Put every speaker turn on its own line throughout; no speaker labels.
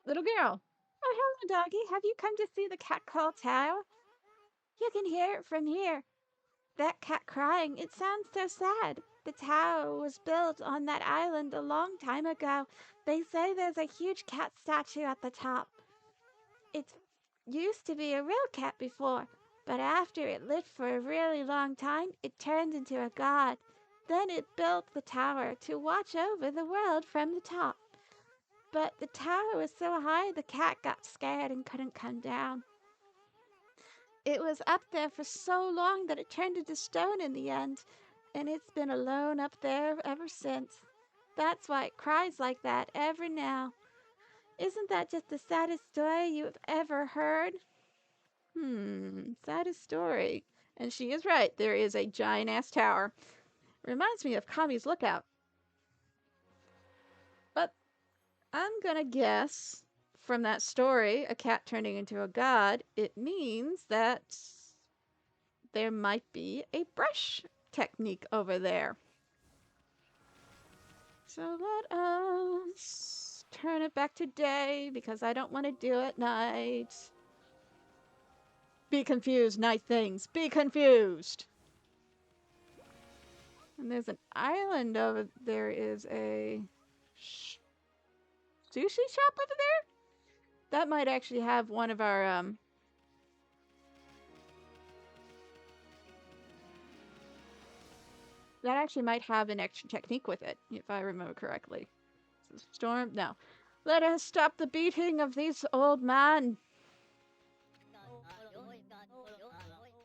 Little girl. Oh, hello, doggy. Have you come to see the cat call tower? You can hear it from here. That cat crying, it sounds so sad. The tower was built on that island a long time ago. They say there's a huge cat statue at the top. It used to be a real cat before, but after it lived for a really long time, it turned into a god. Then it built the tower to watch over the world from the top. But the tower was so high the cat got scared and couldn't come down. It was up there for so long that it turned into stone in the end, and it's been alone up there ever since. That's why it cries like that every now. Isn't that just the saddest story you've ever heard? Saddest story. And she is right. There is a giant ass tower. Reminds me of Kami's Lookout. But I'm gonna guess from that story, a cat turning into a god, it means that there might be a brush technique over there. So let us turn it back to day because I don't want to do it night. Be confused, night things. Be confused. And there's an island over there. Is a sushi shop over there? That might actually have one of our that actually might have an extra technique with it, if I remember correctly. Storm? No. Let us stop the beating of these old men.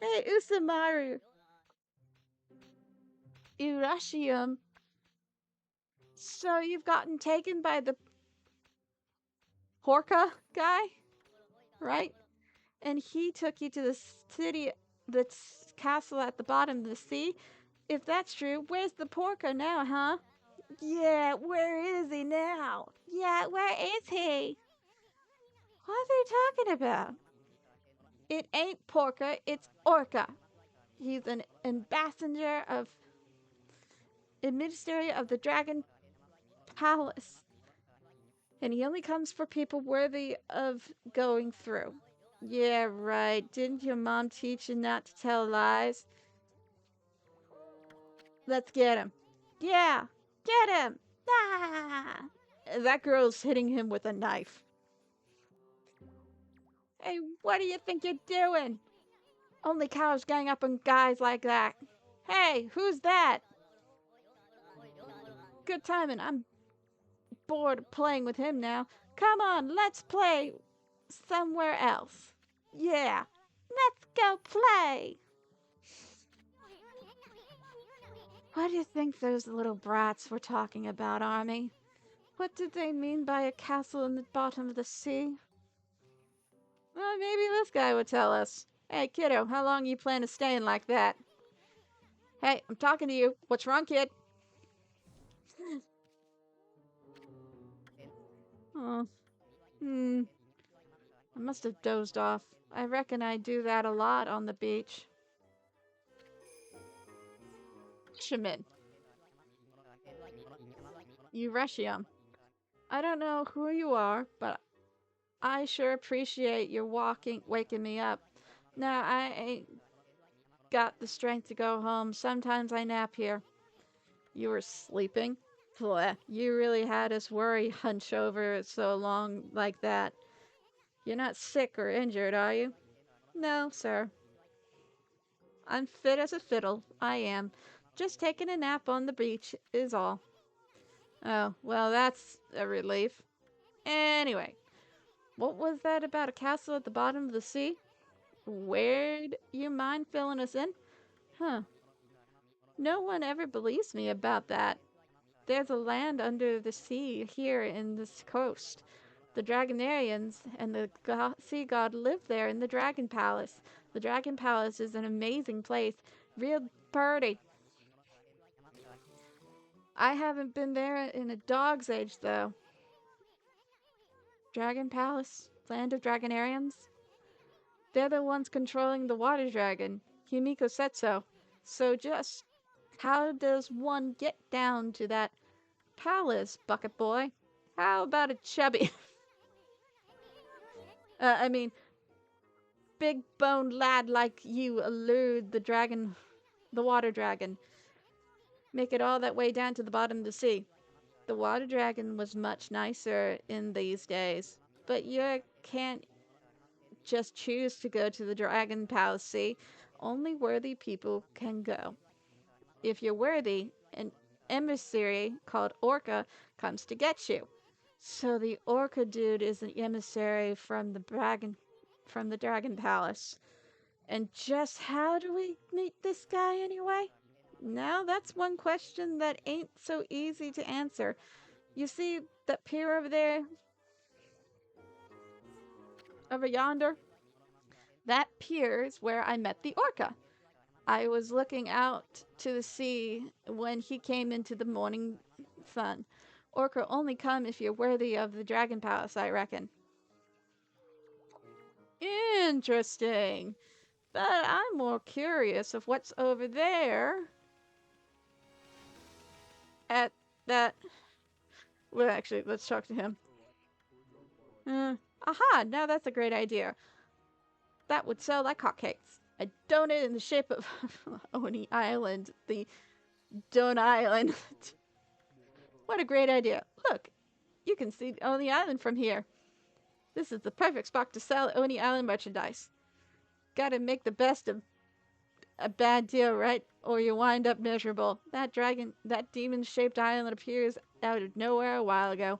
Hey, Usamaru. Urashium. So you've gotten taken by the orca guy, right? And he took you to the city, the castle at the bottom of the sea. If that's true, where's the porco now, huh? Yeah, where is he now? Yeah, where is he? What are they talking about? It ain't porca, it's orca. He's an ambassador of emissary of the Dragon Palace. And he only comes for people worthy of going through. Yeah, right. Didn't your mom teach you not to tell lies? Let's get him. Yeah, get him! Ah! That girl's hitting him with a knife. Hey, what do you think you're doing? Only cows gang up on guys like that. Hey, who's that? Good timing. I'm bored of playing with him now. Come on, let's play somewhere else. Yeah, let's go play. What do you think those little brats were talking about, Army? What did they mean by a castle in the bottom of the sea? Well, maybe this guy would tell us. Hey, kiddo, how long you plan to staying like that? Hey, I'm talking to you. What's wrong, kid? Oh, I must have dozed off. I reckon I do that a lot on the beach. Shaman. Urashium. I don't know who you are, but I sure appreciate your waking me up. Now, I ain't got the strength to go home. Sometimes I nap here. You were sleeping? Bleh, you really had us worry hunch over so long like that. You're not sick or injured, are you? No, sir. I'm fit as a fiddle. I am. Just taking a nap on the beach is all. Oh, well, that's a relief. Anyway, what was that about a castle at the bottom of the sea? Would you mind filling us in? Huh. No one ever believes me about that. There's a land under the sea here in this coast. The Dragonarians and the sea god live there in the Dragon Palace. The Dragon Palace is an amazing place. Real pretty. I haven't been there in a dog's age, though. Dragon Palace? Land of Dragonarians? They're the ones controlling the water dragon. Himiko said so. So just how does one get down to that palace, bucket boy? How about a chubby? I mean, big boned lad like you elude the dragon, the water dragon. Make it all that way down to the bottom of the sea. The water dragon was much nicer in these days, but you can't just choose to go to the dragon palace. See, only worthy people can go. If you're worthy, an emissary called Orca comes to get you. So the Orca dude is an emissary from the dragon palace. And just how do we meet this guy anyway? Now that's one question that ain't so easy to answer. You see that pier over there, over yonder? That pier is where I met the orca. I was looking out to the sea when he came into the morning sun. Orca only come if you're worthy of the dragon palace, I reckon. Interesting. But I'm more curious of what's over there at that. Well, actually, let's talk to him. Aha, now that's a great idea. That would sell like hotcakes. A donut in the shape of Oni Island, the Don Island. What a great idea. Look, you can see Oni Island from here. This is the perfect spot to sell Oni Island merchandise. Gotta make the best of a bad deal, right? Or you wind up miserable. That demon-shaped island appears out of nowhere a while ago.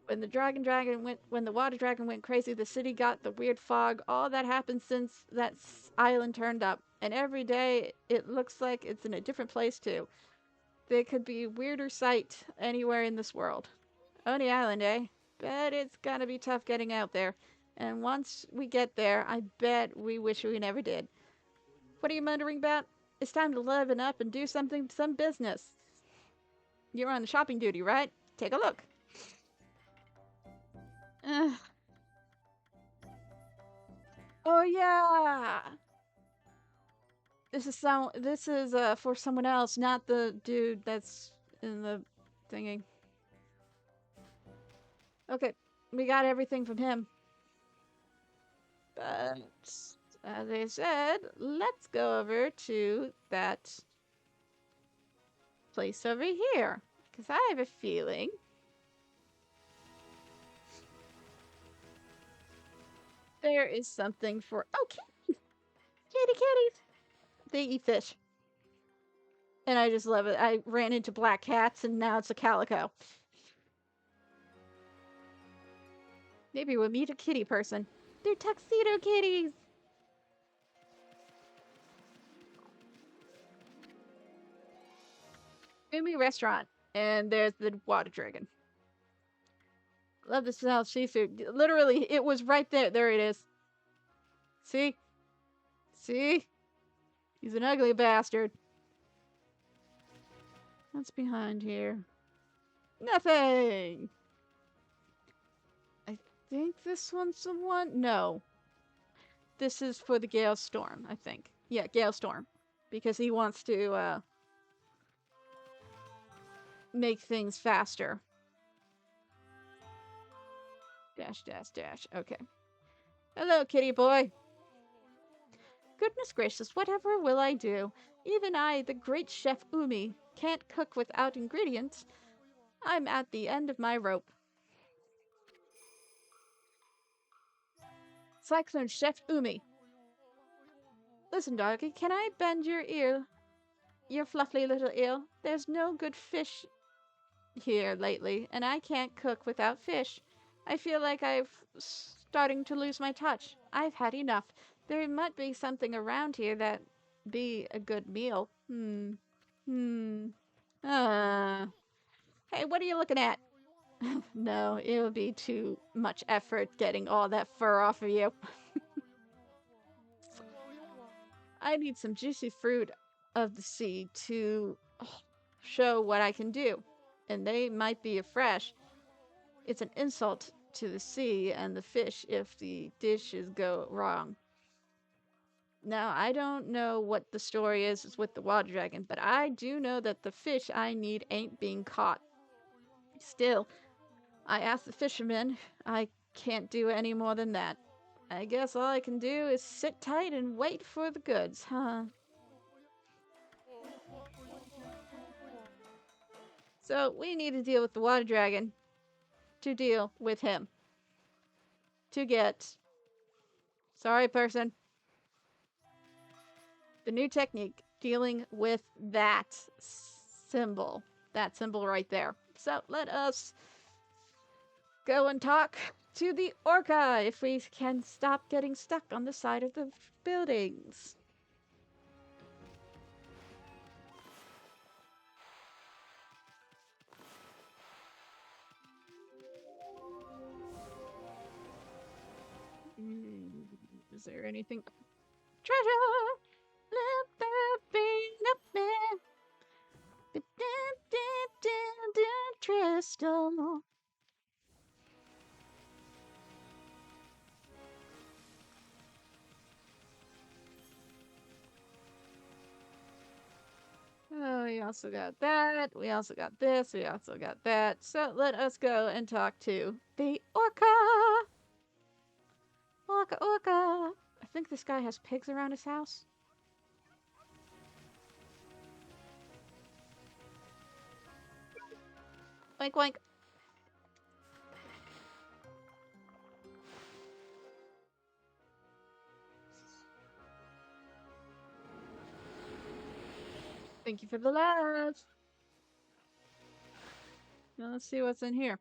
When the water dragon went crazy, the city got the weird fog. All that happened since that island turned up, and every day it looks like it's in a different place too. There could be a weirder sight anywhere in this world. Oni Island, eh? Bet it's gonna be tough getting out there. And once we get there, I bet we wish we never did. What are you muttering about? It's time to liven up and do some business. You're on shopping duty, right? Take a look. Uh, oh yeah. This is for someone else, not the dude that's in the thingy. Okay, we got everything from him. But as I said, let's go over to that place over here. Because I have a feeling there is something for. Oh, kitties! They eat fish. And I just love it. I ran into black cats and now it's a calico. Maybe we'll meet a kitty person. They're tuxedo kitties! Umi restaurant. And there's the water dragon. Love the smell of seafood. Literally, it was right there. There it is. See? See? He's an ugly bastard. What's behind here? Nothing! I think this one's the one. No. This is for the Gale Storm, I think. Yeah, Gale Storm. Because he wants to make things faster. Dash, dash, dash. Okay. Hello, kitty boy. Goodness gracious, whatever will I do? Even I, the great chef Umi, can't cook without ingredients. I'm at the end of my rope. Cyclone Chef Umi. Listen, doggy, can I bend your ear? Your fluffy little ear? There's no good fish here lately, and I can't cook without fish. I feel like I've starting to lose my touch. I've had enough. There might be something around here that be a good meal. Uh. Hey, what are you looking at? No, it would be too much effort getting all that fur off of you. I need some juicy fruit of the sea to show what I can do. And they might be fresh. It's an insult to the sea and the fish if the dishes go wrong. Now, I don't know what the story is with the water dragon, but I do know that the fish I need ain't being caught. Still, I asked the fisherman I can't do any more than that. I guess all I can do is sit tight and wait for the goods, huh? So we need to deal with the water dragon to deal with him. To get... Sorry, person. The new technique, dealing with that symbol. That symbol right there. So let us go and talk to the orca if we can stop getting stuck on the side of the buildings. Is there anything? Treasure! Let there be nothing. Crystal. Oh, we also got that. We also got this. We also got that. So let us go and talk to the orca. Orca, orca. I think this guy has pigs around his house. Oink, oink. Thank you for the love. Now let's see what's in here.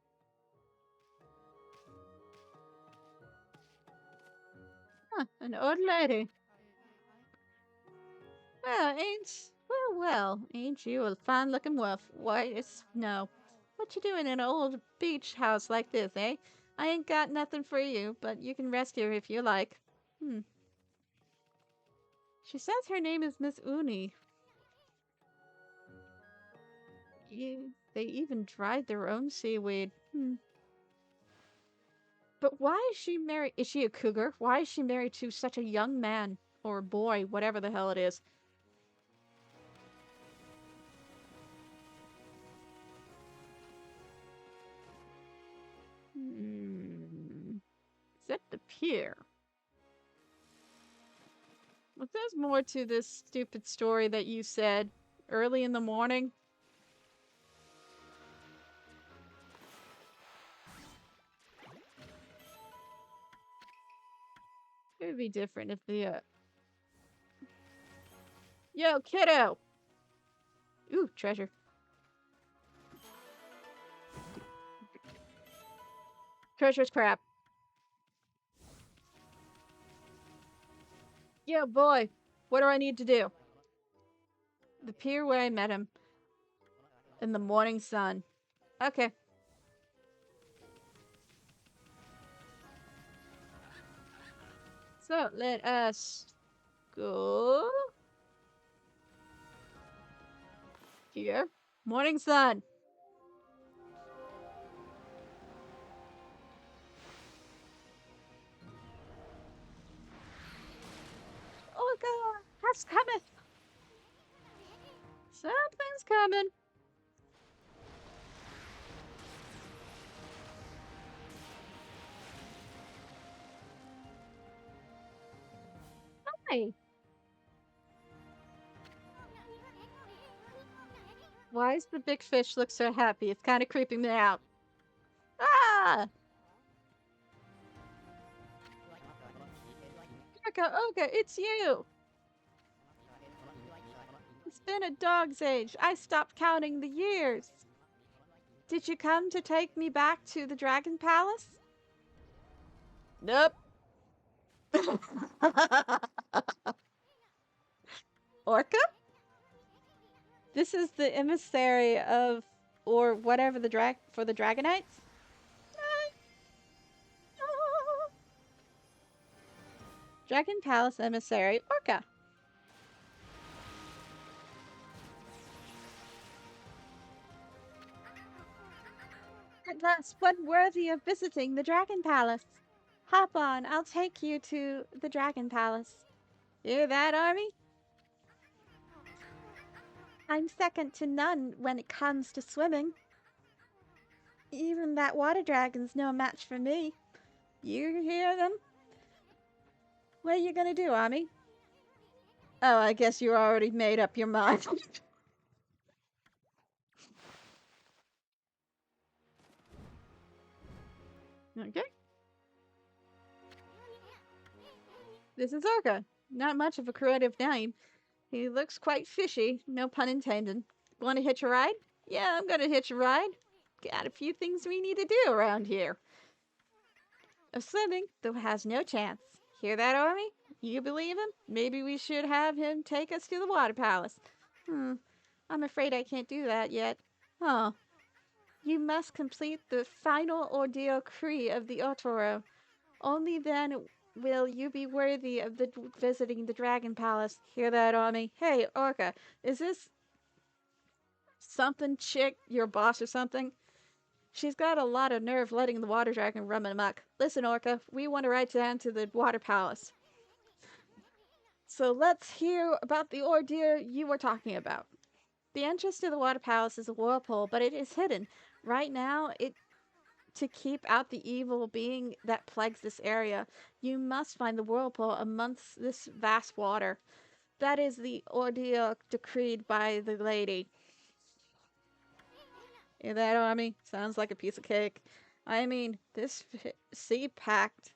Huh, an old lady. Well, ain't you a fine-looking wolf? Why, it's no. What you doing in an old beach house like this, eh? I ain't got nothing for you, but you can rest here if you like. She says her name is Miss Uni. They even dried their own seaweed. But why is she married? Is she a cougar? Why is she married to such a young man? Or boy, whatever the hell it is. Is that the pier? Well, there's more to this stupid story that you said early in the morning. It would be different if the, Yo, kiddo! Ooh, treasure. Treasure's crap. Yo, boy! What do I need to do? The pier where I met him. In the morning sun. Okay. So, let us go here. Morning sun. Oh god, that's coming. Something's coming. Hi. Why does the big fish look so happy? It's kind of creeping me out. Ah! Okay, it's you. It's been a dog's age. I stopped counting the years. Did you come to take me back to the Dragon Palace? Nope. Orca? This is the emissary of, or whatever for the Dragonites? Dragon Palace emissary Orca. At last, one worthy of visiting the Dragon Palace. Hop on, I'll take you to the Dragon Palace. Hear that, Army? I'm second to none when it comes to swimming. Even that water dragon's no match for me. You hear them? What are you gonna do, Ami? Oh, I guess you already made up your mind. Okay. This is Orca. Not much of a creative name. He looks quite fishy, no pun intended. Want to hitch a ride? Yeah, I'm gonna hitch a ride. Got a few things we need to do around here. Of swimming, though has no chance. Hear that, Army? You believe him? Maybe we should have him take us to the water palace. Hmm, I'm afraid I can't do that yet. Huh. You must complete the final ordeal Cree of the Otoro. Only then will you be worthy of visiting the Dragon Palace. Hear that, Army? Hey, Orca, is this something chick your boss or something? She's got a lot of nerve letting the water dragon run amok. Listen, Orca, we want to ride down to the water palace. So let's hear about the ordeal you were talking about. The entrance to the water palace is a whirlpool, but it is hidden. Right now, to keep out the evil being that plagues this area, you must find the whirlpool amongst this vast water. That is the ordeal decreed by the lady. Hear that, Army? Sounds like a piece of cake. I mean, this sea-packed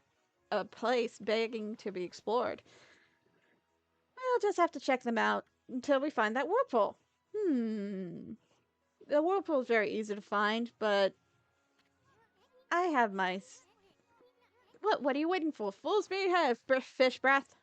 a place begging to be explored. We'll just have to check them out until we find that whirlpool. The whirlpool is very easy to find, but I have my. What are you waiting for? Full speed ahead, fish breath.